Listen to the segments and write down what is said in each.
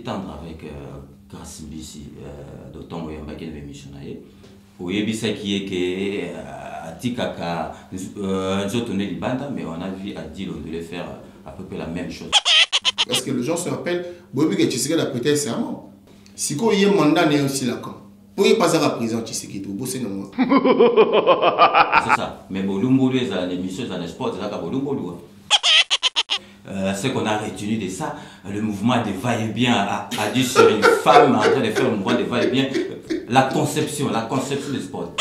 détendre avec Grâce Mbisi, d'autant que je vais missionner. Oui, qui est que Atikaka, Libanda, mais on a vu Adi Londolé faire à peu près la même chose. Parce que les gens se rappellent, Bobi Tshisekedi a prêté serment. Si il y a un mandat, il y a aussi la camp. Pour y passer à la prison, Tshisekedi, vous bossez non. C'est ça. Mais Bolumbolu, les missions dans le sport, c'est ça que Bolumbolu. Ce qu'on a retenu de ça, le mouvement de va-et-bien a dû sur une femme en train de faire le mouvement de va-et-bien, la conception du sport.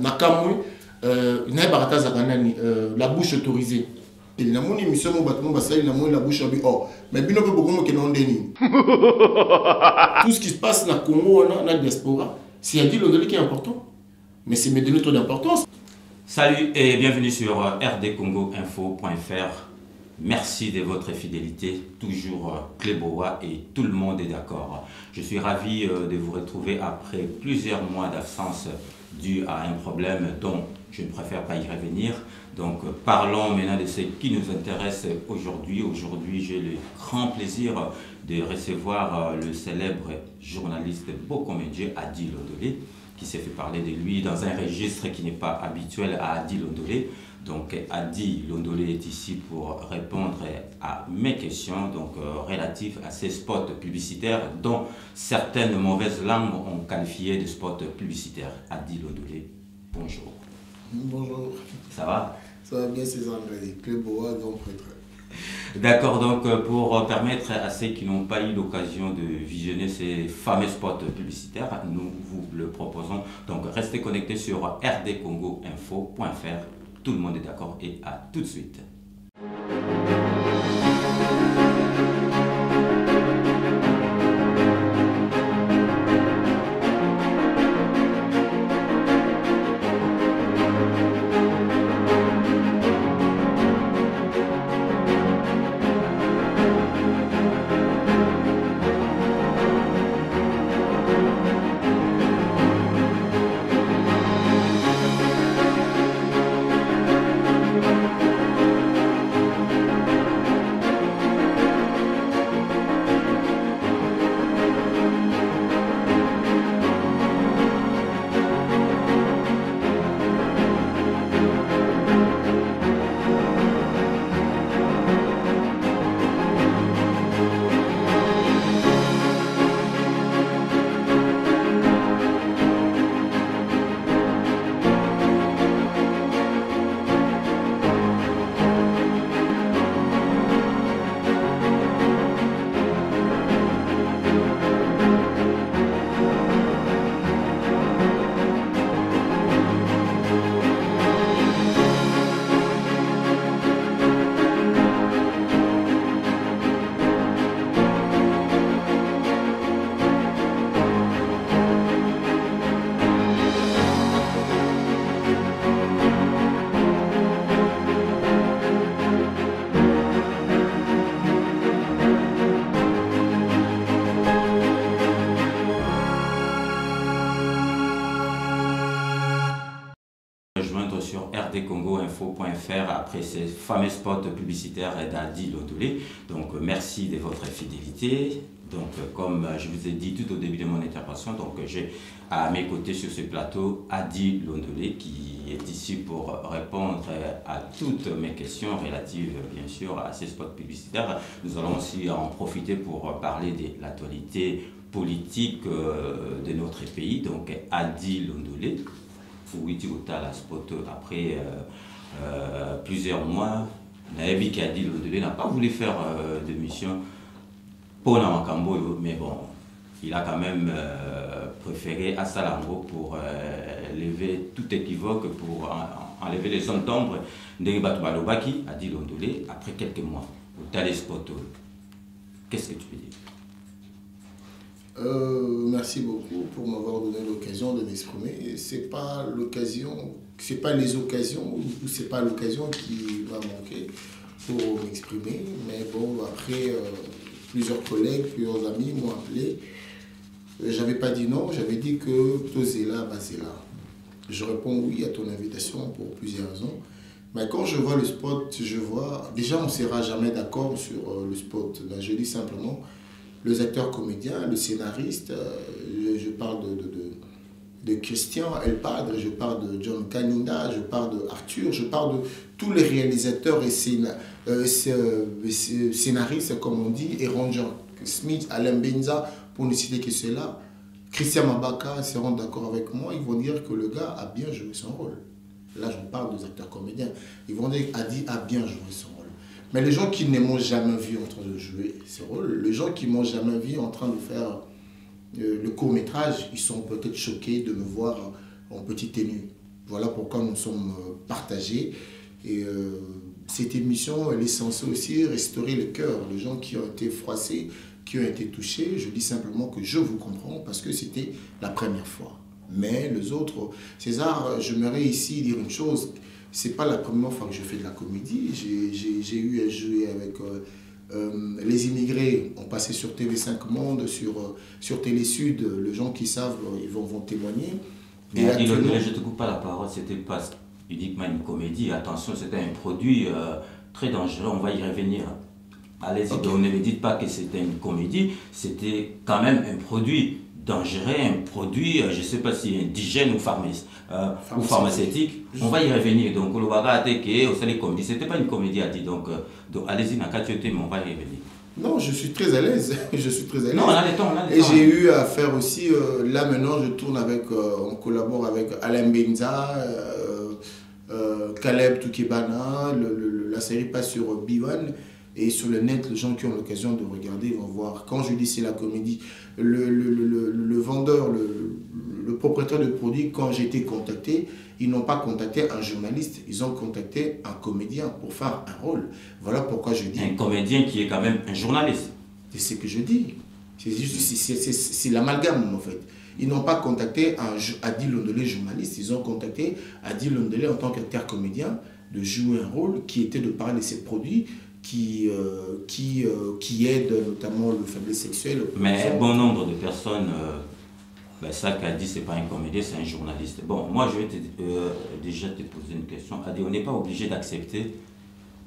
Makamou, la bouche autorisée. Il y a une émission où la bouche a dit oh, mais bien beaucoup qui n'ont déni. Tout ce qui se passe dans le Congo, dans la diaspora, c'est Adi Londolé qui est important. Mais c'est me donner trop d'importance. Salut et bienvenue sur rdcongoinfo.fr. Merci de votre fidélité, toujours Cléboa et tout le monde est d'accord. Je suis ravi de vous retrouver après plusieurs mois d'absence dû à un problème dont je ne préfère pas y revenir. Donc parlons maintenant de ce qui nous intéresse aujourd'hui. Aujourd'hui, j'ai le grand plaisir de recevoir le célèbre journaliste Bokomedje Adi Londolé, qui s'est fait parler de lui dans un registre qui n'est pas habituel à Adi Londolé. Donc Adi Londolé est ici pour répondre à mes questions relatives à ces spots publicitaires dont certaines mauvaises langues ont qualifié de spots publicitaires. Adi Londolé, bonjour. Bonjour. Ça va? Ça va bien, c'est André, Cléboa, donc prêtre. D'accord, donc pour permettre à ceux qui n'ont pas eu l'occasion de visionner ces fameux spots publicitaires, nous vous le proposons. Donc restez connectés sur rdcongoinfo.fr. Tout le monde est d'accord et à tout de suite. Sur rdcongoinfo.fr après ces fameux spots publicitaires d'Adi Londolé. Donc merci de votre fidélité. Donc comme je vous ai dit tout au début de mon intervention, donc j'ai à mes côtés sur ce plateau Adi Londolé qui est ici pour répondre à toutes mes questions relatives bien sûr à ces spots publicitaires. Nous allons aussi en profiter pour parler de l'actualité politique de notre pays. Donc Adi Londolé. Oui, tu as la spot après plusieurs mois. Naebi qui a dit Londolé n'a pas voulu faire de mission pour Namakambo, mais bon, il a quand même préféré Assalango pour lever tout équivoque, pour enlever les zones d'ombre de Batubalobaki, a dit Londolé, après quelques mois. Tu as les spots. Qu'est-ce que tu peux dire? Merci beaucoup pour m'avoir donné l'occasion de m'exprimer. C'est pas l'occasion, c'est pas les occasions ou c'est pas l'occasion qui va manquer pour m'exprimer. Mais bon, après plusieurs collègues, plusieurs amis m'ont appelé. J'avais pas dit non, j'avais dit que t'osais là, basé là. Je réponds oui à ton invitation pour plusieurs raisons. Mais quand je vois le spot, je vois déjà on ne sera jamais d'accord sur le spot. Ben, je dis simplement. les acteurs comédiens, le scénariste, je parle de Christian El Padre, je parle de John Kaninda, je parle de Arthur, je parle de tous les réalisateurs et scénaristes, comme on dit, et Ranger Smith, Alain Benza, pour ne citer que ceux-là. Christian Mabaka seront d'accord avec moi, ils vont dire que le gars a bien joué son rôle. Là, je parle des acteurs comédiens. Ils vont dire Adi a bien joué son rôle. Mais les gens qui ne m'ont jamais vu en train de jouer ce rôle, les gens qui ne m'ont jamais vu en train de faire le court-métrage, ils sont peut-être choqués de me voir en petite tenue. Voilà pourquoi nous sommes partagés. Et cette émission, elle est censée aussi restaurer le cœur. Les gens qui ont été froissés, qui ont été touchés, je dis simplement que je vous comprends parce que c'était la première fois. Mais les autres, César, j'aimerais ici dire une chose. C'est pas la première fois que je fais de la comédie. J'ai eu à jouer avec les immigrés. On passait sur TV5 Monde, sur Télé Sud. Les gens qui savent, ils vont témoigner. Mais actuellement, je ne te coupe pas la parole, c'était pas uniquement une comédie. Attention, c'était un produit très dangereux. On va y revenir. Allez-y, okay. Donc ne me dites pas que c'était une comédie. C'était quand même un produit dangereux, un produit, je ne sais pas si indigène ou pharmaceutique. On va y revenir. Donc, le bagage ce n'était pas une comédie à dire. Donc allez-y, mais on va y revenir. Non, je suis très à l'aise. Je suis très à l'aise. Non, on a le temps. Et j'ai eu à faire aussi, là maintenant, je tourne avec, on collabore avec Alain Benza, Caleb Toukebana, la série passe sur B1. Et sur le net, les gens qui ont l'occasion de regarder vont voir. Quand je dis c'est la comédie, le vendeur, le propriétaire de produit, quand j'ai été contacté, ils n'ont pas contacté un journaliste, ils ont contacté un comédien pour faire un rôle. Voilà pourquoi je dis... Un comédien qui est quand même un journaliste. C'est ce que je dis. C'est l'amalgame en fait. Ils n'ont pas contacté Adi Londolé, journaliste, ils ont contacté Adi Londolé en tant qu'acteur comédien de jouer un rôle qui était de parler de ses produits qui aide notamment le faiblesse sexuelle. Mais un bon nombre de personnes, ça qu'a dit, c'est pas un comédien, c'est un journaliste. Bon, moi je vais déjà te poser une question. Adi, on n'est pas obligé d'accepter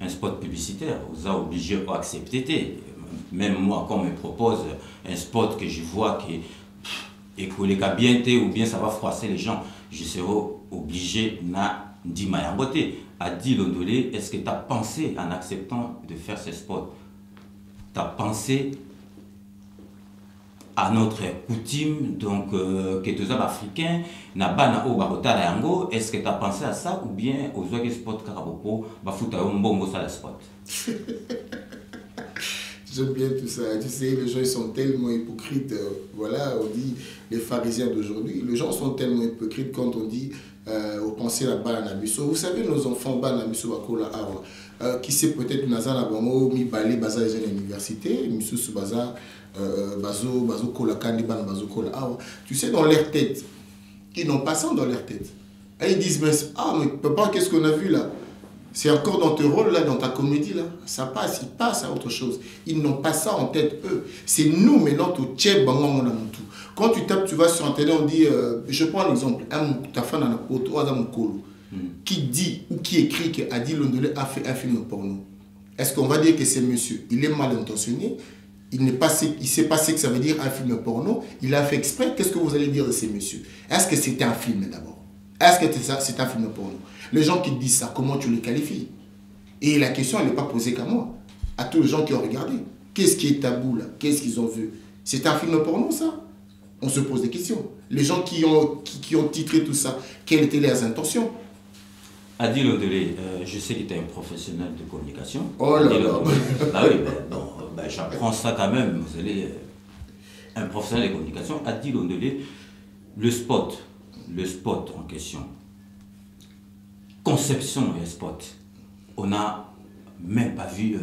un spot publicitaire. Vous êtes obligé d'accepter. Même moi, quand on me propose un spot que je vois qui est bien été ou bien ça va froisser les gens, je serai obligé d'y mayangoter. Adi Londolé, est-ce que tu as pensé en acceptant de faire ce spot? Tu as pensé à notre coutume, donc que tous les Africains, est-ce que tu as pensé à ça ou bien aux autres spots Karabopo, Bafuta Mbongo, ça le spot? J'aime bien tout ça. Tu sais, les gens ils sont tellement hypocrites. Voilà, on dit les pharisiens d'aujourd'hui. Les gens sont tellement hypocrites quand on dit au penser la balle à Nabiso. Vous savez, nos enfants, balle à Nabiso, qui sait peut-être Nazana Bango, mi balé, baza les universités, Misu Subaza, Bazo, Kola Kandi, Ban, Bazo, Kola Awa. Tu sais, dans leur tête, ils n'ont pas ça dans leur tête. Et ils disent, mais papa, qu'est-ce qu'on a vu là? C'est encore dans ton rôle là, dans ta comédie là, ça passe, ils passent à autre chose. Ils n'ont pas ça en tête eux. C'est nous maintenant tout tchèp bangang dans tout. Quand tu tapes, tu vas sur internet, on dit, je prends l'exemple, ta femme dans la poto, qui dit ou qui écrit que Adi Londolé a fait un film porno. Est-ce qu'on va dire que c'est monsieur? Il est mal intentionné. Il ne sait pas ce que ça veut dire un film porno. Il a fait exprès. Qu'est-ce que vous allez dire de ces messieurs? Est-ce que c'était un film d'abord? Est-ce que c'est un film porno? Les gens qui disent ça, comment tu les qualifies? Et la question, elle n'est pas posée qu'à moi. À tous les gens qui ont regardé. Qu'est-ce qui est tabou là? Qu'est-ce qu'ils ont vu? C'est un film porno ça? On se pose des questions. Les gens qui ont titré tout ça, quelles étaient leurs intentions? Adi Londolé, je sais que tu es un professionnel de communication. Oh là là. Bah oui, j'apprends ça quand même. Vous allez un professionnel de communication. Adi Londolé, le spot en question, conception et spot, on n'a même pas vu,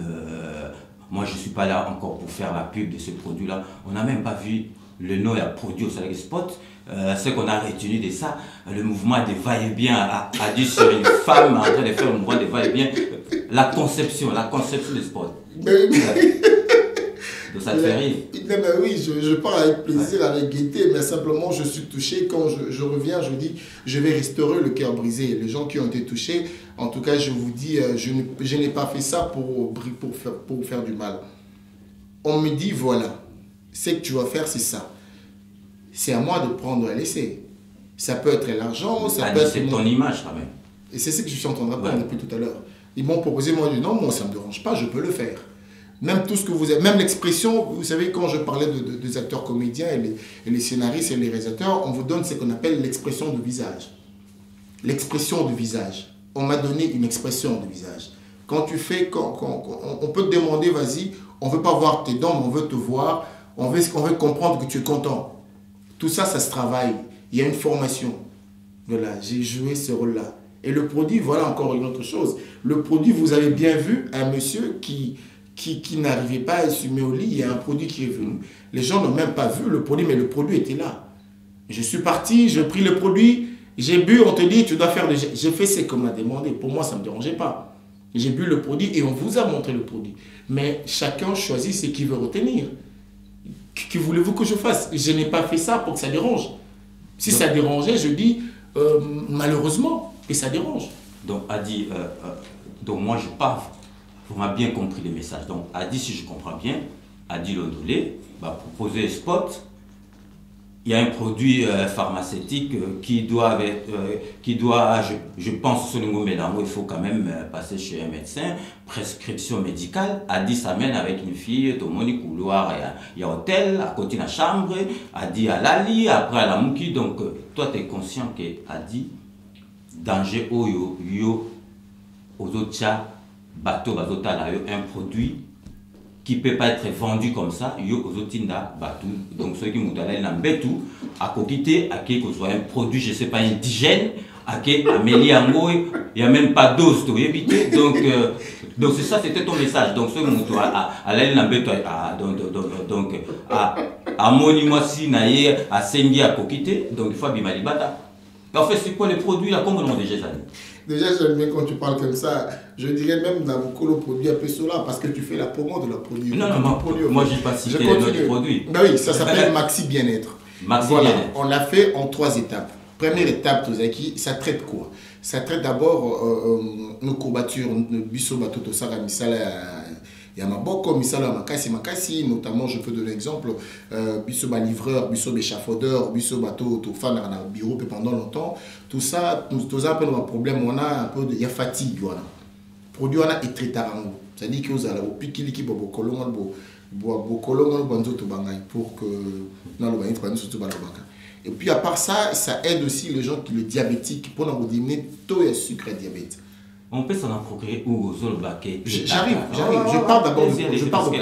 moi je ne suis pas là encore pour faire la pub de ce produit-là, on n'a même pas vu le nom et la produit au salon spot. Ce qu'on a retenu de ça, le mouvement de va-et-bien a dit sur une femme en train de faire le mouvement de va-et-bien, la conception des spots. Donc ça te fait rire? Oui, je parle avec plaisir, avec gaieté, mais simplement je suis touché. Quand je reviens, je dis, je vais restaurer le cœur brisé. Les gens qui ont été touchés, en tout cas, je vous dis, je n'ai pas fait ça pour faire du mal. On me dit, voilà, ce que tu vas faire, c'est ça. C'est à moi de prendre à laisser. Ça peut être l'argent, ça peut être... C'est ton image quand même. Et c'est ce que je suis en train de répondre depuis tout à l'heure. Ils m'ont proposé, moi, je dis non, moi, ça ne me dérange pas, je peux le faire. Même tout ce que vous avez, même l'expression, vous savez, quand je parlais des acteurs comédiens et les scénaristes et les réalisateurs, on vous donne ce qu'on appelle l'expression de visage. L'expression de visage. On m'a donné une expression de visage. Quand tu fais, on peut te demander, vas-y, on ne veut pas voir tes dents, mais on veut te voir, on veut comprendre que tu es content. Tout ça, ça se travaille. Il y a une formation. Voilà, j'ai joué ce rôle-là. Et le produit, voilà encore une autre chose. Le produit, vous avez bien vu un monsieur qui n'arrivait pas à assumer au lit. Il y a un produit qui est venu. Les gens n'ont même pas vu le produit, mais le produit était là. Je suis parti, j'ai pris le produit, j'ai bu, on te dit, tu dois faire... J'ai fait ce qu'on m'a demandé. Pour moi, ça ne me dérangeait pas. J'ai bu le produit et on vous a montré le produit. Mais chacun choisit ce qu'il veut retenir. Que voulez-vous que je fasse? Je n'ai pas fait ça pour que ça dérange. Si ça dérangeait, je dis malheureusement, et ça dérange. Donc, Adi, donc moi je parle, on a bien compris les messages. Donc, Adi, si je comprends bien, Adi Londolé va proposer un spot. Il y a un produit pharmaceutique qui doit, je pense, sur le mot mélange, il faut quand même passer chez un médecin, prescription médicale. Adi s'amène avec une fille, tout le monde couloir, il y a hôtel, à côté de la chambre, Adi à l'ali, après à la mouki. Donc, toi, tu es conscient que Adi, danger yo, aux autres bateau, un produit qui ne peut pas être vendu comme ça, donc ceux qui m'ont donné l'ambetou, à côté, à qui que soit un produit, je ne sais pas, indigène, à qui Amélie Ango, il n'y a même pas d'os, donc c'est ça, c'était ton message. Donc ceux qui m'ont donné l'ambetou, donc à Monimoisi, Naye, à Sengi, à côté, donc il faut Bimalibata. En fait, c'est quoi les produits là, comme on a déjà dit? Déjà, j'aime bien quand tu parles comme ça. Je dirais même dans le produit un peu cela parce que tu fais la promo de leur produit. Non, moi je n'ai pas cité notre produit. Ben oui, ça s'appelle Maxi Bien-être. Voilà, on l'a fait en 3 étapes. Première étape, ça traite quoi? Ça traite d'abord nos courbatures, nos biso bateau, tout ça, il y a Maboko, Misala Makasi, notamment, je peux donner l'exemple, biso livreur, biso échafaudeur, biso bateau, tout fan dans le bureau pendant longtemps. Tout ça, un peu de problème, on a un peu de fatigue. Voilà. Produit, on a très tard. C'est-à-dire que vous allez au pic qui pour que et puis à part ça, ça aide aussi les gens qui le diabétique pour nous diminuer taux de sucre et diabète. On peut s'en procurer où aux autres baquets. J'arrive. Je parle d'abord du produit.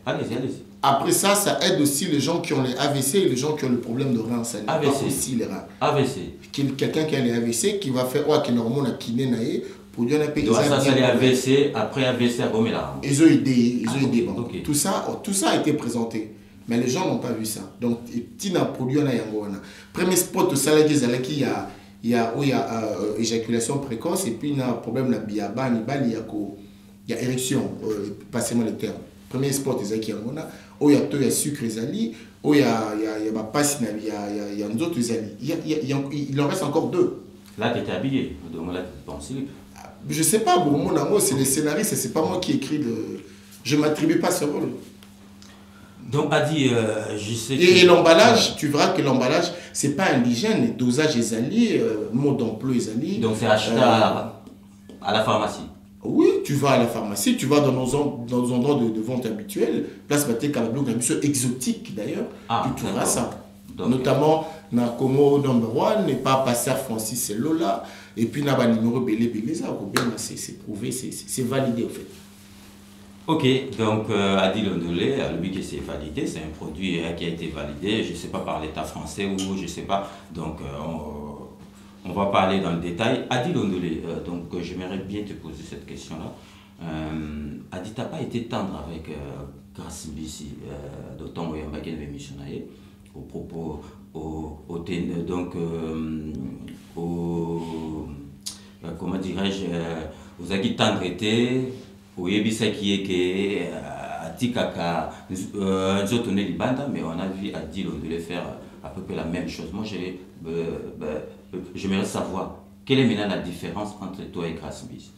Allez-y. Après ça, ça aide aussi les gens qui ont les AVC et les gens qui ont le problème de reins. Ça AVC. Aussi les reins. AVC. Quelqu'un qui a les AVC qui va faire qui normalement la kiné naïe pour lui donner un ça c'est les AVC après AVC à Gomela. Ils ont aidé. Okay. Tout ça a été présenté. Mais les gens n'ont pas vu ça. Donc, il y a un produit en Yangoana. Premier spot, il y a éjaculation précoce et puis il y a un problème il y a érection, passez-moi le terme. Premier spot, il y a sucre, il y a passe, il y a d'autres, il en reste encore 2. Là, tu étais habillé, donc là, tu es en slip. Je ne sais pas, bon, mon amour, c'est les scénaristes, c'est pas moi qui écris je ne m'attribue pas ce rôle. Donc, Adi, je sais que... Et l'emballage, tu verras que l'emballage, ce n'est pas indigène, le dosage est allié, mode d'emploi est allié. Donc, c'est acheté à la pharmacie. Oui, tu vas à la pharmacie, tu vas dans nos endroits de vente habituels, place Baté Calablo, un monsieur exotique d'ailleurs, tu trouveras ça. Donc, notamment, dans Como No. 1, n'est pas Pasteur Francis, c'est Lola, et puis dans le numéro Belé, c'est prouvé, c'est validé en fait. Ok, donc Adi Londolé, lui qui c'est validé, c'est un produit qui a été validé, je ne sais pas par l'État français ou je ne sais pas, donc on va pas aller dans le détail. Adi Londolé, donc j'aimerais bien te poser cette question-là. Adi, tu n'as pas été tendre avec Grace Mbisi, d'autant qu'il y a un missionnaire, au propos, comment dirais-je, aux acquis tendre été. Oui, c'est qui est que Atikaka Nzotone Libanda, mais on a vu Adi Londolé faire à peu près la même chose. Moi, j'aimerais savoir quelle est maintenant la différence entre toi et Grace Mbisi.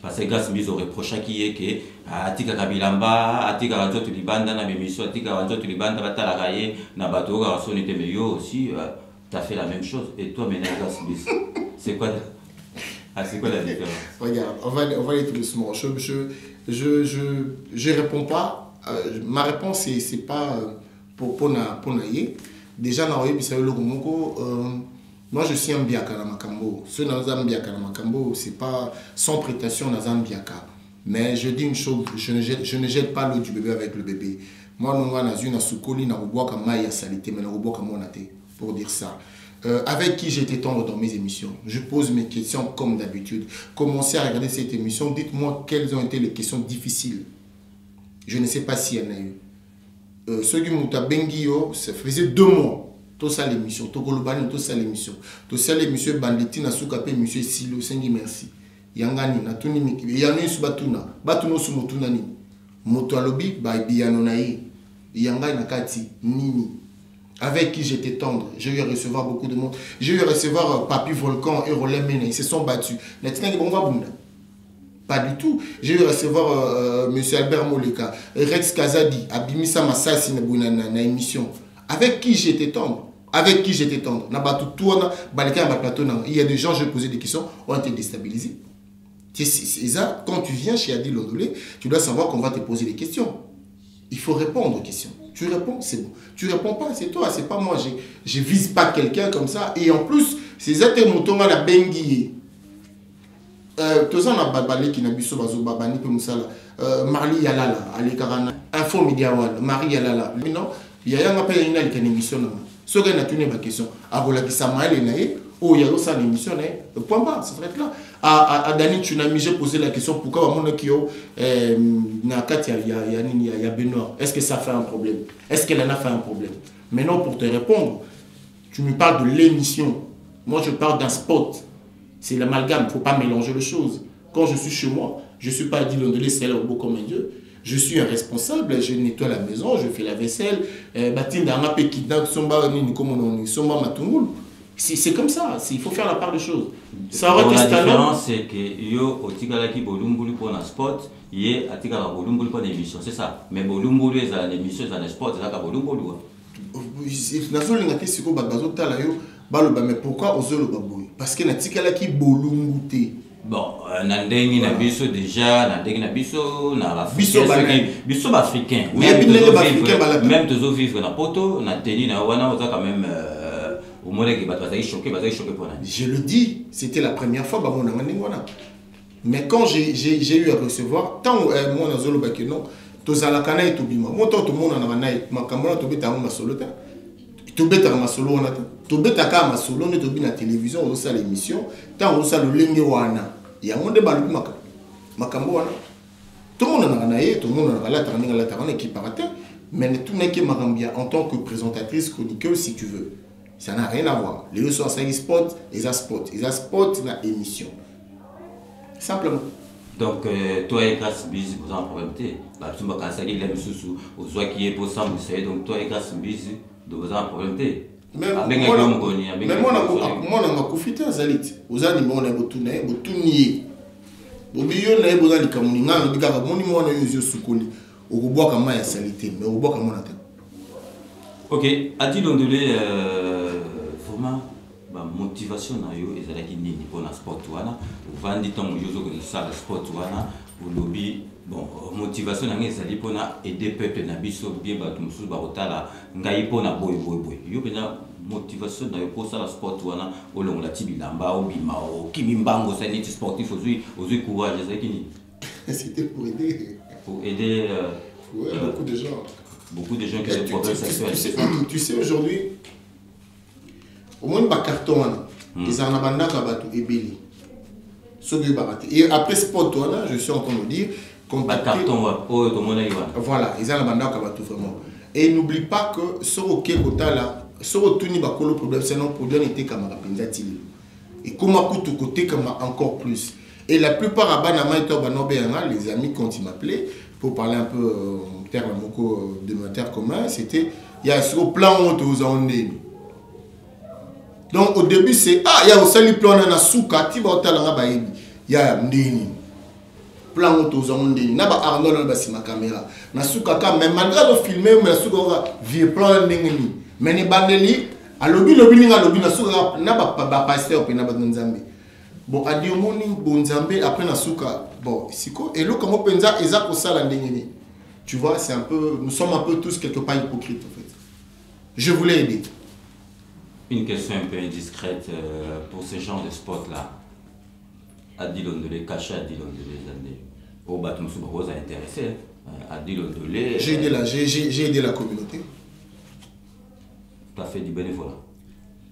Parce que grâce mise au reproche qui est que atika kabilamba atika ranzo tulibanda na bemission atika ranzo tulibanda batala raye na bato ga son était meilleur aussi tu as fait la même chose et toi maintenant grâce mise c'est quoi la différence? Regarde, on va aller tout doucement. Je réponds pas. Ma réponse c'est pas pour naïe. Déjà na oyebi sa le moko moi je suis un biaka na makambo. Ce na zambiaka na makambo, c'est pas sans prétention na zambiaka. Mais je dis une chose, je ne jette pas l'eau du bébé avec le bébé. Moi non va na zuna sukoli na roboka mai ya salité mais na roboka monate pour dire ça. Avec qui j'étais tendre dans mes émissions. Je pose mes questions comme d'habitude. Commencez à regarder cette émission. Dites-moi quelles ont été les questions difficiles. Je ne sais pas s'il y en a eu. Ceux qui m'ont Bengio, ça faisait 2 mois. Tout ça l'émission. Tout ça l'émission. Tout ça l'émission. Banditi na soukape monsieur Silo. Sengi merci. Yangani na tuni miki. Yanu su batuna. Batuno su motuna ni. Moto alobi ba biyano na yi. Yangani na kati nini. Avec qui j'étais tendre. J'ai eu à recevoir beaucoup de monde. J'ai eu à recevoir Papi Volcan et Rolem Mene. Ils se sont battus. Pas du tout. J'ai eu à recevoir M. Albert Moleka, Rex Kazadi, Abimisa Massassi na émission. Avec qui j'étais tendre. Avec qui j'étais tendre. Il y a des gens, je posais des questions, ont été déstabilisés. C'est ça, quand tu viens chez Adil Ondolé, tu dois savoir qu'on va te poser des questions. Il faut répondre aux questions. Tu réponds, c'est bon. Tu réponds pas, c'est toi, c'est pas moi. Je vise pas quelqu'un comme ça. Et en plus, c'est ça que mouton à la bengi. Tout ça, on a babalé qui n'a pas besoin babani pour Moussala. Marli Yalala, Ali Karana, Info Media One, Marie Yalala. Mais non, il y a un appel à une émission. Ce qui a tenu ma question, à Bola qui s'amaille les naïs, ou il y a aussi une émission, point bas, ça s'arrête là. À Dani Tsunami, j'ai posé la question pourquoi mon Kyo, Nakati, il y a Benoît. Est-ce que ça fait un problème? Est-ce qu'elle en a fait un problème? Maintenant, pour te répondre, tu me parles de l'émission. Moi, je parle d'un spot. C'est l'amalgame, il ne faut pas mélanger les choses. Quand je suis chez moi, je ne suis pas dit de laisser le beau comme un Dieu. Je suis un responsable, je nettoie la maison, je fais la vaisselle. C'est comme ça, il faut faire la part des choses. Ça aurait été la différence, c'est que yo otikalaki bolumbulu pour un spot, yé atikala bolumbulu pour une émission, c'est ça. Mais bolumbulu est une émission, c'est un spot, c'est là que bolumbulu. Mais pourquoi oser le baboui? Parce que natikala ki bolumbute. Bon, Nandeng na biso déjà, Nandeng na biso na biso africain. Même tous vivre na poto, na teni na wana oza quand même je le dis, c'était la première fois. Mais quand j'ai eu à recevoir, tant moi, non, tous à la cana et tout bima. Moi, tout le monde en a ma caméra, tout bête à ma solo. Tout bête à ma solo, on a tout bête à ma solo, on est tout bien à la télévision, on a l'émission. Tant on a le lingue wana. Il y a un monde de balu ma caméra. Tout le monde en a tout le monde en a la tarne qui partait. Mais tout n'est que Marambia en tant que présentatrice chroniqueuse, si tu veux. Ça n'a rien à voir. Les deux sont à spot, ils ont spot. Ils ont spot dans l'émission. Simplement. Donc, toi et Grâce Biz, vous en problème. Tu m'as cassé les sous aux oies qui est pour ça, donc toi et Grâce Biz, vous en problème. Mais moi, on a profité à Zalit. Aux animaux, on a retourné, on a tout nié. Au milieu, on a besoin de Kamuni, on a dit que on a eu yeux sous colis. Au bois comme ma salité, mais au bois comme on a. Ok, Adil Ondolé, vraiment, la motivation est là qui n'est pas dans sport. Vous vendez ton yozo que ça le sport, vous lobby. Bon, motivation est là pour aider le peuple, nabiso bien battu musu barotala, ngai pour na boy. Yo bena motivation pour ça le sport, au long la tibilamba, au bima, au kimimbango, c'est un sportif aux courage, c'est qui. C'était pour aider. Pour aider. Ouais, beaucoup de gens. Beaucoup de gens qui ont des problèmes sexuels. Tu sais, aujourd'hui, au moins, il y a un carton, ils ont un carton et Béli. Et après ce spot, je suis en train de dire. Voilà, ils ont un carton vraiment. Et n'oublie pas que ce qui est là, ce qui est le problème, c'est non problème était comme un et comment côté comme encore plus. Et la plupart les amis, quand ils m'appelaient, pour parler un peu en termes de mon terre commun, c'était il y a sur le plan où vous en êtes. Donc au début, c'est il y a aussi le plan dans la souka, il y a Mdeni. plan aux ondes na ba Arnold ba si ma caméra na suka ka même malgré le filmer mais suka vieux plan ndengeni mais ni bandeli alobi ninga lobi na suka na ba pasteur pe na ba nzambe bon adi omoni bon nzambe après na suka bon siko et le comment penza eza ko sala ndengeni tu vois c'est un peu nous sommes un peu tous quelque part hypocrites en fait je voulais aider. Une question un peu indiscrète pour ce genre de sport là. Adil Ondolé, caché Adil Ondolé, au bâton sous rose a intéressé. Adil Ondolé. J'ai aidé la communauté. Tu as fait du bénévolat?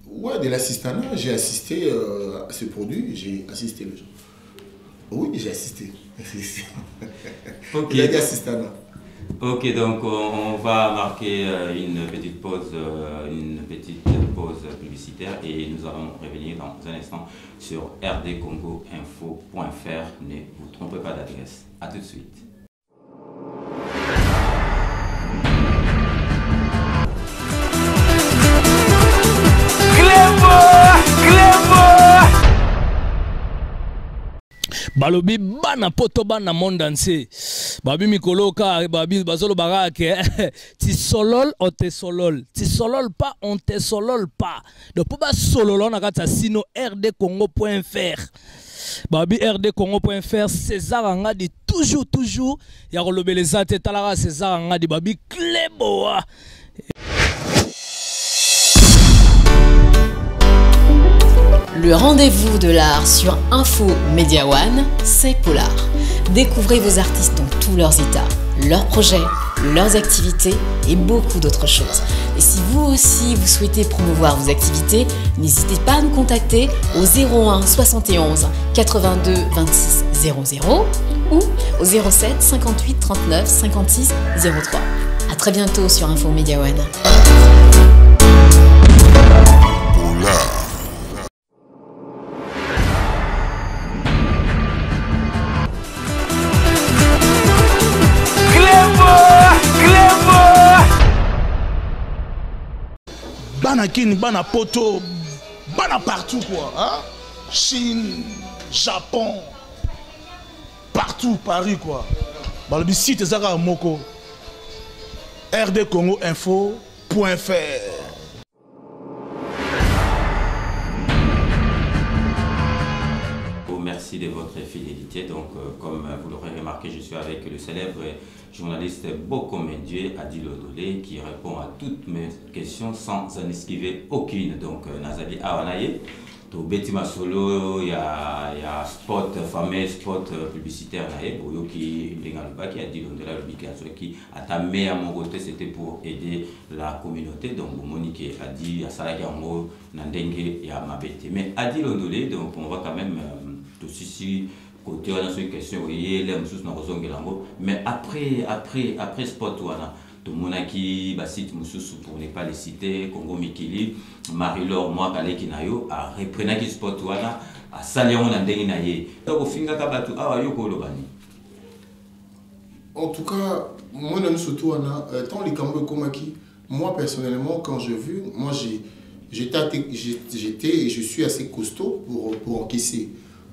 Ouais, de l'assistanat. J'ai assisté à ce produit, j'ai assisté les gens. Oui, j'ai assisté. Ok. Il a dit assistanat. Ok, donc on va marquer une petite pause publicitaire et nous allons revenir dans un instant sur rdcongoinfo.fr. Ne vous trompez pas d'adresse. A tout de suite. Balobi bana poto bana monde entier. Babi mikoloka babi bazolo barake. Ti solol on te solol. Ti solol pas on te solol pas. Donc pour ba sololon na kata sino rdcongo.fr. Babi rdcongo.fr César Angadi toujours ya kolobeleza te talara César Angadi babi Cléboa. Le rendez-vous de l'art sur Info Media One, c'est Polar. Découvrez vos artistes dans tous leurs états, leurs projets, leurs activités et beaucoup d'autres choses. Et si vous aussi vous souhaitez promouvoir vos activités, n'hésitez pas à nous contacter au 01 71 82 26 00 ou au 07 58 39 56 03. À très bientôt sur Info Media One. Polar. Bana Kin, Bana Poto, Bana partout quoi. Hein? Chine, Japon, partout, Paris quoi. Bah, le site est à Moko. rdcongoinfo.fr. Merci de votre fidélité. Donc, comme vous l'aurez remarqué, je suis avec le célèbre journaliste Bokomendie Adil Ondolé qui répond à toutes mes questions sans en esquiver aucune. Donc, Nazali Awanaye, to Betima Solo, il y a spot, fameux spot publicitaire qui Adil Ondolé qui a tamé à mon côté, c'était pour aider la communauté. Donc, Monique a dit à Salagambo, Nandenge et à Mabete. Mais Adil Ondolé, donc on va quand même tout ceci côté on a une question mais après sport tout le monde qui site pour ne pas les citer Congo Mikili Marie-Laure moi Kinayo a repris qui sport à salir on a ndenge donc au finga kabatu yoko lobani. En tout cas moi non surtout tant les Kambo Komaki moi personnellement quand j'ai vu moi j'étais et je suis assez costaud pour encaisser.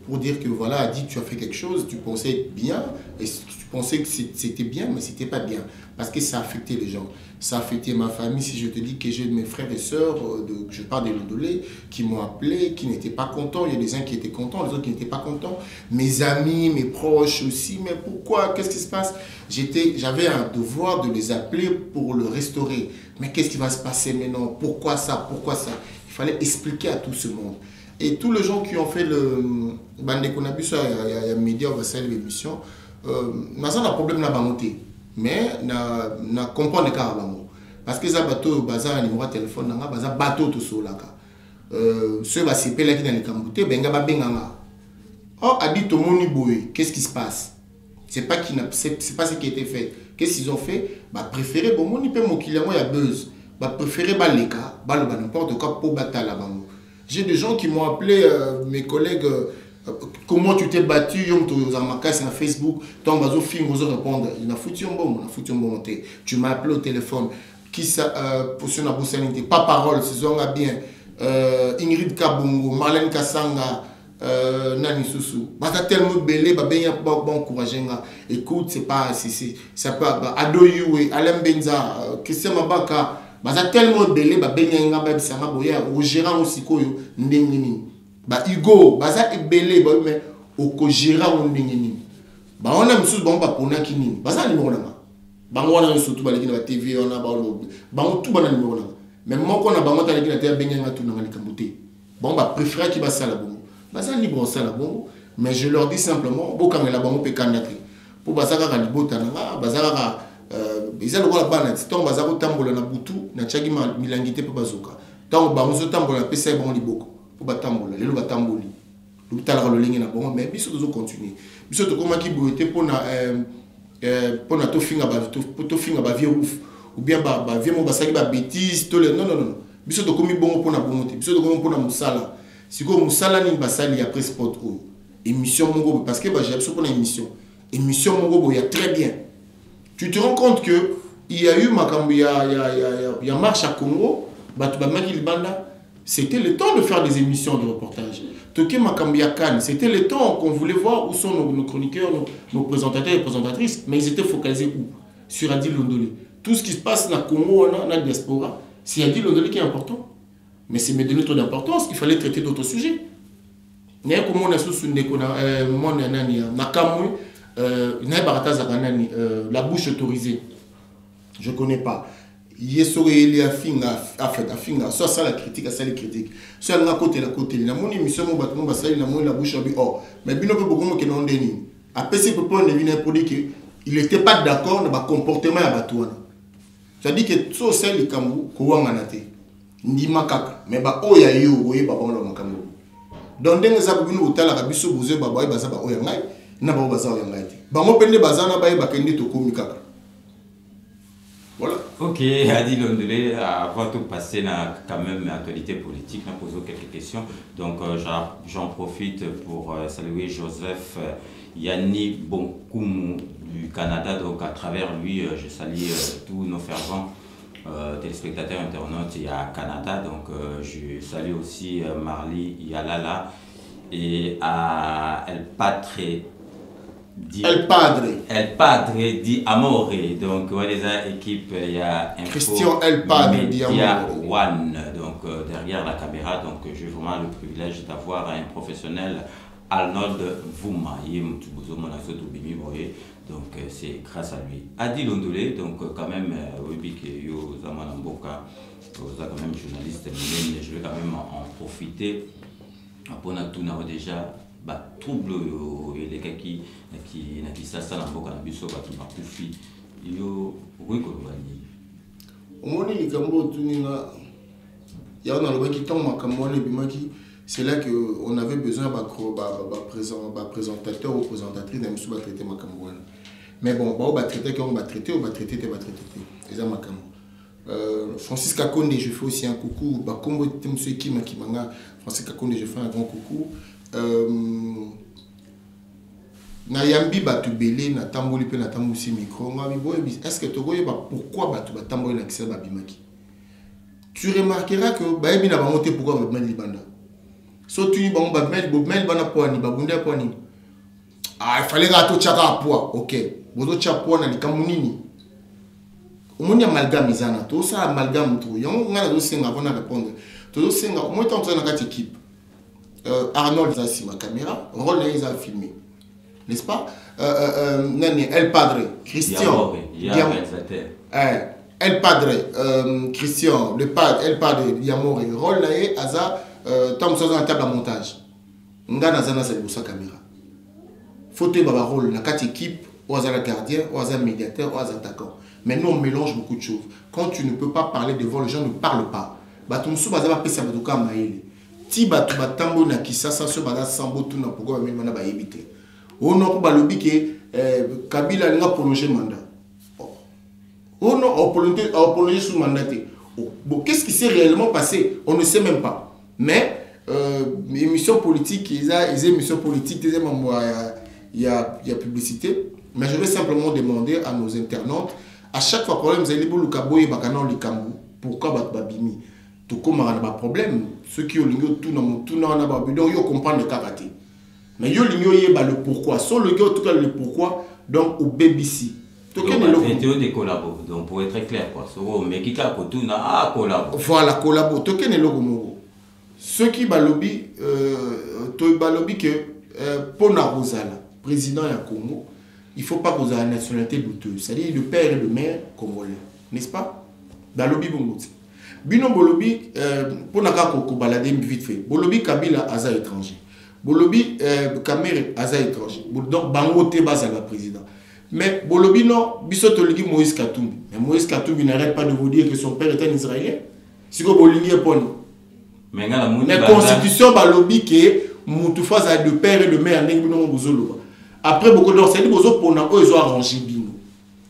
Pour dire que voilà, Adi, tu as fait quelque chose, tu pensais bien, et tu pensais que c'était bien, mais c'était pas bien. Parce que ça a affecté les gens. Ça a affecté ma famille. Si je te dis que j'ai mes frères et sœurs, je parle des Ondolé, qui m'ont appelé, qui n'étaient pas contents. Il y a des uns qui étaient contents, les autres qui n'étaient pas contents. Mes amis, mes proches aussi. Mais pourquoi? Qu'est-ce qui se passe? J'avais un devoir de les appeler pour le restaurer. Mais qu'est-ce qui va se passer maintenant? Pourquoi ça? Pourquoi ça? Il fallait expliquer à tout ce monde. Et tous les gens qui ont fait le bande qu'on a vu ça, il y a médias, on va saluer l'émission. N'a pas de problème na bangoté, mais na comprendre les cas parce que ça bateau bazar numéro de téléphone na bazar bateau tout ça là. Ceux va s'épelle là qui dans les camboté benga ba benganga. Oh a dit tout moni boy, qu'est-ce qui se passe? C'est pas ce qui a été fait. Qu'est-ce qu'ils ont fait? Bah préférer bon moni pe mo client ya buzz. Bah préférer ba les cas, ba le n'importe quoi pour battre la bango. J'ai des gens qui m'ont appelé, mes collègues, comment tu t'es battu, sur Facebook, ton bazo film, vous répondre, il a foutu un bon, tu m'as appelé au téléphone, qui ça, pour ce n'a pas parole, c'est bien, Ingrid Kabungo, Marlène Kassanga, nani susu baza tellement belé ba benya ba encourager nga écoute c'est pas ça peut ado yuwe Alain Benza Christian Mabaka baza tellement belé ba benya nga ba bisanga boya o gérant osikoyo ndenge nini ba Hugo baza belé ba mais o ko gérant ndenge nini ba ona mususu ba pona kinini baza numéro na bango wana surtout ba lekina ba TV ona ba lobi bango tout bana numéro na mais moko na bango ta lekina te benya nga tout na likambuté bon ba préférer qui ba sala bon baza libre ça là bon mais je leur dis simplement bo kangela bango pe candidater pour bazaka ka libota na bazaka ils ont la bana tant bazaka tambola na butu na chagi milangité pe bazoka tant bango zo tambola pe c'est bon liboko pour batambola lelo batamboli lutala lo lingi na bon mais biso dozo continuer biso to koma ki boité pour na to finga ba vieux ouf ou bien ba vieux mo basaki ba bêtise to le non biso to komi bongo pour na bongote biso to komi pour na musala siko musala ni basali après sport o émission mongo parce que j'ai absolument une émission mongo il y a très bien tu te rends compte que il y a eu makambo il y a marche à Congo batu ba maki libanda c'était le temps de faire des émissions de reportage toké makambo ya Cannes c'était le temps qu'on voulait voir où sont nos chroniqueurs nos présentateurs et présentatrices mais ils étaient focalisés où sur Adil Londolé tout ce qui se passe dans Congo na diaspora c'est Adil Londolé qui est important. Mais c'est me donner trop d'importance qu'il fallait traiter d'autres sujets. N'y a comme on a sous mon nani nakamui la bouche autorisée. Je connais pas. Yesore il y a finga soit ça la critique ça les critiques. Soit la côté la mon émission mon bâtiment basali la mon la bouche oh mais bino peut beaucoup que non deni. Après c'est pour ne venir pour dire que il était pas d'accord dans le comportement ya batouana. C'est-à-dire que tout ça les kambu ko wanganate. Ndima kaka mais ba oya yo oye ba bonlo makambo donc ndenge za bino utala ka biso boze ba boye baza ba oya ngai na ba baza oya ngai te ba mo pende bazana ba ba kende to komi kaka voilà. Ok, Adil Londolé, avant de passer à quand même l'actualité politique, on pose quelques questions. Donc j'en profite pour saluer Joseph Yanni Bonkoumou du Canada. Donc à travers lui, je salue tous nos fervents téléspectateurs internautes à Canada. Donc je salue aussi Marly Yalala et à El Padre di Amore. Donc les équipes, il y a Christian El Padre di Amore One, donc derrière la caméra. Donc j'ai vraiment le privilège d'avoir un professionnel, Arnold Vouma. Donc c'est grâce à lui. Adil Londolé, donc quand même, quand même journaliste, je vais quand même en profiter pour nous déjà trouble les gars qui ça na mboka na biso ba tu bakufi yo rikolwani omoni likambo tuninga ya on a le qui tombe makambo le bimaki c'est là que on avait besoin présentateur ou présentatrice na biso ba traiter makambo mais bon ba traiter qu'on va traiter eza makambo Francis Kakonde je fais aussi un coucou ba kombo monsieur qui manga Francis Kakonde je fais un grand coucou na yambi batu belé na tamboli pe na tambusi micro ngabi boye est-ce que togoye ba pourquoi batu ba tamboli na kisa ba bimaki tu remarqueras que ba yebi na bango te pourquoi ba mel libanda so tu ni bango ba mel bana poani ba bunda poani il fallait rato chaka poa OK bozo chapoa na likamu nini omoni amalgame izana to ça amalgame to yango ngana do senga avant na répondre to senga au moins tant na kati équipe Arnold a ma caméra, Rôle les a filmé, n'est-ce pas? El Padre, Christian, El Padre, Christian, El Padre, Diamore, Rôle les Aza, Tom Sosa en table à montage. Ngana Zana c'est pour sa caméra. Fauteuil baba rôle, la quatre équipes, ou à la gardien, ou à médiateur, ou à attaquant. Mais nous on mélange beaucoup de choses. Quand tu ne peux pas parler devant les gens, ne parle pas. Batumsu bazaba pesa baduka maele. Si batu batambo na kisasa so bana sambo tout na pourquoi même na ba yebité on no ba lobi ke Kabila nga prolonger mandat on no prolonger sous mandat. Bon qu'est-ce qui s'est réellement passé on ne sait même pas mais émission politique ils émission politique des membres il y a publicité mais je vais simplement demander à nos internautes à chaque fois problème vous allez bolu kaboye bakana likambu pourquoi bat babimi tout comme on a un problème. Ceux qui ont tout dans le donc ils comprennent le karaté. Mais ils ont le pourquoi. Sans le gars, en tout cas, le pourquoi, donc au BBC. Donc, des collabos. Donc, pour être très clair, quoi. Mais qui a collabo. Voilà, collabo. Token est logo. Ceux qui balobi, que pour Narozala, président du Congo, il ne faut pas qu'on ait une nationalité douteuse. C'est-à-dire le père et le mère congolais. N'est-ce pas? Balobi Bongoti. Bino Bolobi, pour Nakako balade vite fait. Bolobi Kabila, Aza étranger. Bolobi Kamere, Aza étranger. Donc, Bangote base à la président. Mais Bolobi non, Bissotoligi Moïse Katumbi. Mais Moïse Katumbi n'arrête pas de vous dire que son père est un Israélien. Si vous Bolingi est poni. Mais la constitution Balobi qui est Moutoufa de père et de mère. Après beaucoup d'or, c'est-à-dire que pour nous, ils ont arrangé Bino.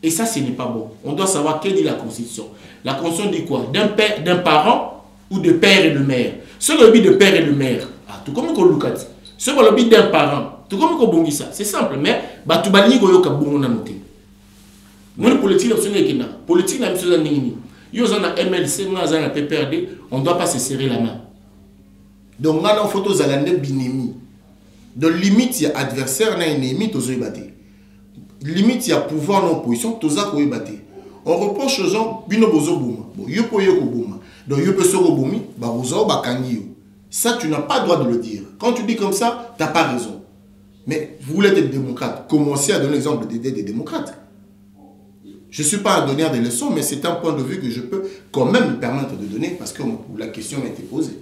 Et ça, ce n'est pas bon. On doit savoir quelle dit la constitution. La constitution dit quoi? D'un parent ou de père et de mère. Ce lobby de père et de mère. Ah, tout comme on look at. Ce lobby d'un parent. Tout comme on bongi ça. C'est simple, mais tu vas dire que bon na noté. Moi politique absolument na. Politique na mission nini. Yo za na MLC, na za na PPRD, on doit pas se serrer la main. Donc on a une photo zalande binemi. De limite il y a adversaire na ennemi tozo ibate. Limite il y a pouvoir en opposition toza ko ibate. On reproche aux gens bino bozo boma. Bon yo po yo ko boma. Donc yo pe soko bomi ba bozo ba kangi yo. Ça tu n'as pas le droit de le dire. Quand tu dis comme ça, tu n'as pas raison. Mais vous voulez être démocrate, commencez à donner l'exemple des démocrates. Je ne suis pas un donneur de leçons, mais c'est un point de vue que je peux quand même me permettre de donner parce que la question m'a été posée.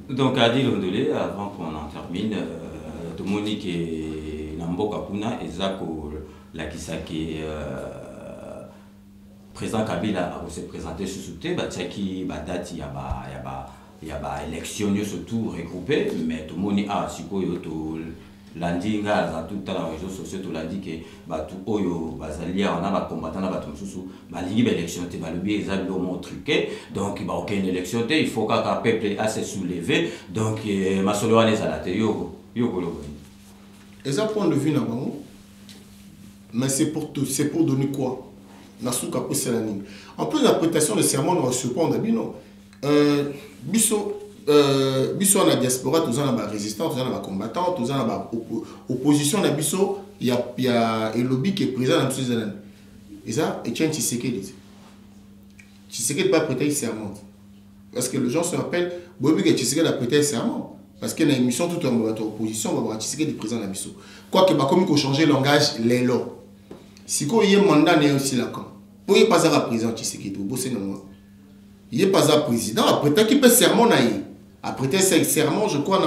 Donc, Adil Ondolé, avant qu'on en termine, Dominique et Namboka Kuna et Zako Lakisaki, président Kabila a s'est présenté sur ce thé, Tchaki, Badati, il y a des élections surtout regroupées, mais tout le monde a lundi nga tout dans les réseaux sociaux tout lundi que batu oyo bazalia on a ba combattant na batu mususu ba lingi ba élection te ba lobi ezali lo mon truqué donc ba aucune élection te il faut qu'un peuple a se soulever donc ma solo ane salate yo lo et ça point de vue na bango mais c'est pour donner quoi na souka po selani en plus l'interprétation de sermon on répondre bino biso biso na diaspora tous en résistants tous en combattants tous en opposition na biso il y a un lobby qui est présent dans tous ces années et ça Etienne Tshisekedi pas prêter serment parce que les gens se rappellent Bobi que Tshisekedi a prêté serment parce que dans l'émission toute en opposition on va voir Tshisekedi présent na biso quoi que comme qu'on changer langage les lois si quoi il y a mandat n'est aussi là quand pour y pas à président Tshisekedi au bosser non il n'est pas un président après qu'il peut serment après serment je crois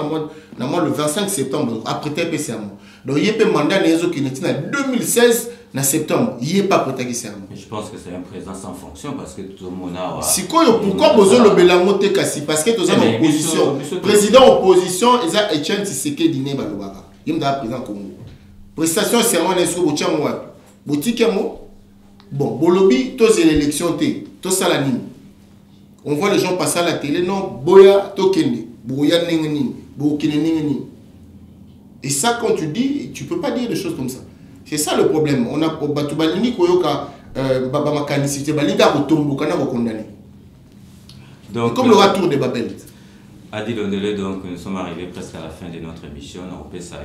dans le 25 septembre après peut serment donc il peut mandat qui était en 2016 en septembre il n'est pas prêté serment je pense que c'est un président sans fonction parce que tout le monde a si quoi pourquoi besoin le belangote kasi parce que tous en opposition président opposition et Etienne Tshisekedi ne balobaka il est président Congo prestation serment n'est sur botia moi boutique mo bon bolobi tous l'élection tout ça la ligne. On voit les gens passer à la télé, non, boya tokende, boya nengeni, bokene nengeni. Et ça, quand tu dis, tu ne peux pas dire des choses comme ça. C'est ça le problème. On a batubalini koyoka baba makanicité, balika kotombo kana condamné. Donc comme le retour de Babel. Adil Ondolé, donc nous sommes arrivés presque à la fin de notre émission. On peut ça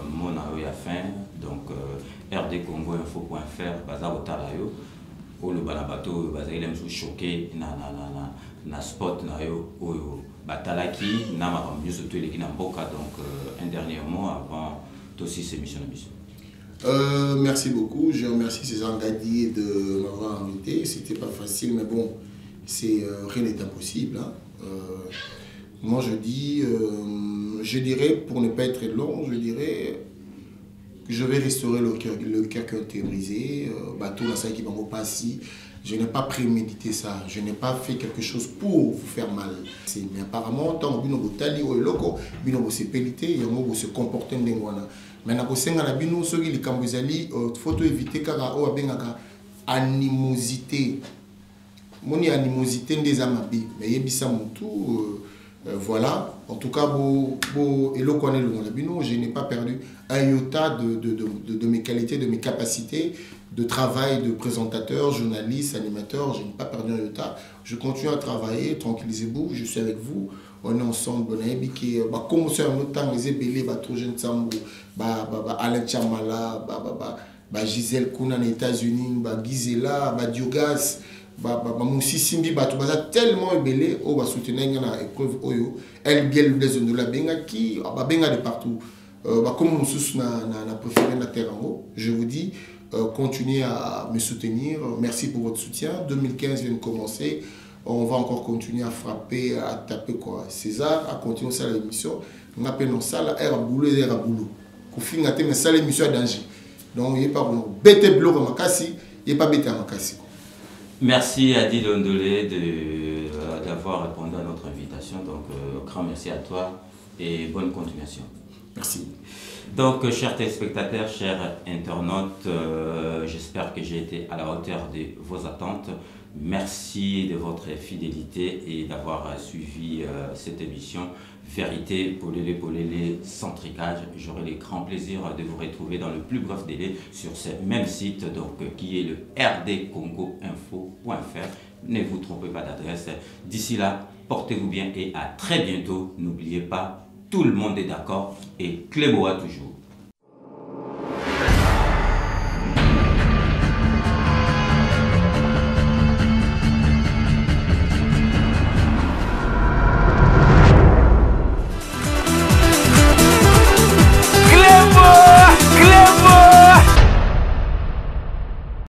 mon à fin. Donc rdcongoinfo.fr bazar otalayo. Le balabato bazali mso choqué na spot na yo oyo batalaki na makambo surtout les na mboka donc un dernier mot avant aussi ces missions merci beaucoup, je remercie César Gadi de m'avoir invité. C'était pas facile mais bon c'est rien n'est impossible hein. Moi je dis je dirais pour ne pas être long je dirais je vais restaurer le cœur qui a été brisé. Je n'ai pas prémédité ça. Je n'ai pas fait quelque chose pour vous faire mal. Mais apparemment, tant que vous avez vous se comporter maintenant, il faut éviter animosité. Mon animosité des amabi. Mais voilà. En tout cas, je n'ai pas perdu un iota de mes qualités, de mes capacités de travail de présentateur, journaliste, animateur. Je n'ai pas perdu un iota. Je continue à travailler, tranquillisez-vous, je suis avec vous. On est ensemble, on a commencé un autre temps, les ébélés, trop jeunes Sambo, Alain Chamala, Gisèle Kouna aux États-Unis, Gizela, Diogas, Moussi Simbi, tellement ébélés, on va soutenir une épreuve, elle bielle les zones de la Benga qui, Benga de partout. Comme on a préféré la terre en haut, je vous dis, continuez à me soutenir. Merci pour votre soutien. 2015 vient de commencer. On va encore continuer à frapper, à taper quoi. César a continué ça l'émission. On appelle ça la R boulot et R boulot. Kofi ngate mais ça l'émission à danger. Donc il n'y a pas bon. Bête bloc à Makassi, il n'y a pas bête à Makassi. Merci à Adi Londolé d'avoir répondu à notre invitation. Donc grand merci à toi et bonne continuation. Merci. Donc, chers téléspectateurs, chers internautes, j'espère que j'ai été à la hauteur de vos attentes. Merci de votre fidélité et d'avoir suivi cette émission Vérité Polélé sans tricage. J'aurai le grand plaisir de vous retrouver dans le plus bref délai sur ce même site donc, qui est le rdcongoinfo.fr. Ne vous trompez pas d'adresse. D'ici là, portez-vous bien et à très bientôt. N'oubliez pas, tout le monde est d'accord et Cléboa toujours.